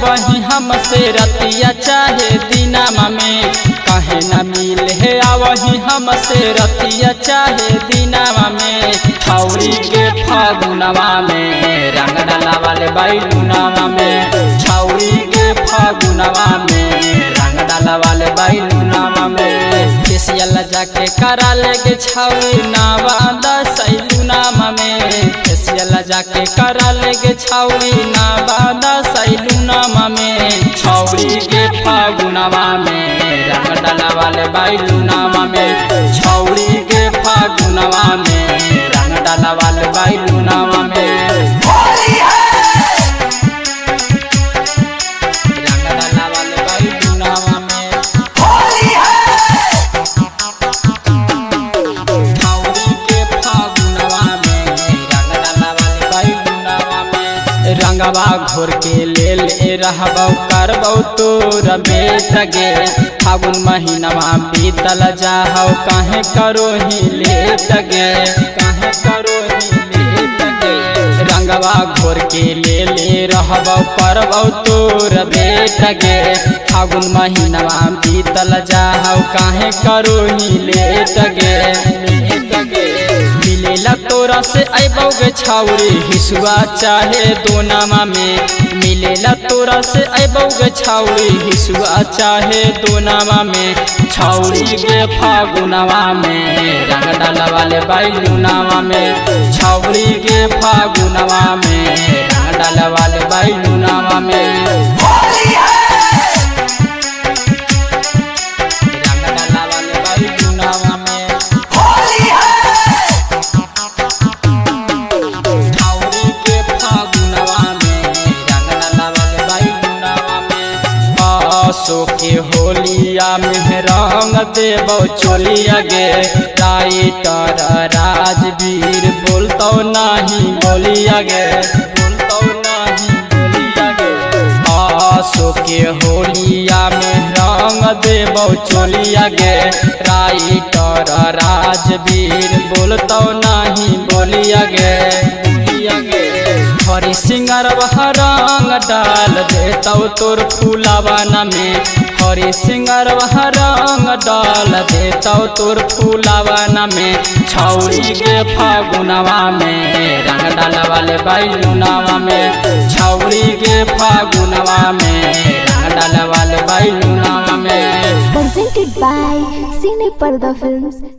आवही हमसे रतिया चाहे दिनामा में, कहे न मिले आवही हमसे रतिया चाहे दिनामा में। छौरी के फागुनवा में रंग डालावाले बैलुनावा में, छौरी के फागुनवा में रंग डालावाले बैलुनावा में। फेसियल जाके करा लेके छौरी नावा दसैलुनामा में, फेसियल जाके करा लेके छौरी नावा दसैलुनामा में। छौरी के फागुनवा में रंग डालावाले बैलुनावा में, छौरी के फागुनवा में रंग डालावाले बैलुनावा में। रंग डालावाले बैलुनावा में, छौरी के फागुनवा में रंग डालावाले बैलुनावा में। रंगवा घोर के लेल रहबौ करबौ तोर बेट गे, फागुन महीनवा बीतल जाहौ काहे करो ही लेट गे, काहे करो ही लेट गे। रंगवा घोर के ले रहबौ करबौ तोर बेट गे, फागुन महीनवा बीतल जाहौ काहे करो ही लेट गे, लेट गे। मिलेला तोरा से अबौ गे छौरी हिसुआ चाहे दोनामा में, मिलेला तोरा से अबौ गे छौरी हिसुआ चाहे दोनामा में। छौरी के फागुनवा में रंग डालावाले बैलुनावा में, छौरी के फागुनवा में रंग डालावाले बैलुनावा में। रंग डालावाले बैलुनावा में, छौरी के फागुनवा में रंग डालावाले बैलुनावा में। आसो के होलिया में रंग देबौ चोलिया गे, राइटर राजवीर बोलतौ नाही बोलिया गे, बोलतौ नाही बोलिया गे। आसो के होलिया में रंग देबौ चोलिया गे, राइटर राजवीर बोलतौ नाही बोलिया गे, बोलिया गे। हरी सिंगारवा रंग डाल देतौ तोर फूलावाना में, हरी सिंगारवा रंग डाल देतौ तोर फूलावाना में। छौरी के फागुनवा में रंग डालावाले बैलुनावा में, छौरी के फागुनवा में रंग डालावाले बैलुनावा में। Presented by Cine Parda Films।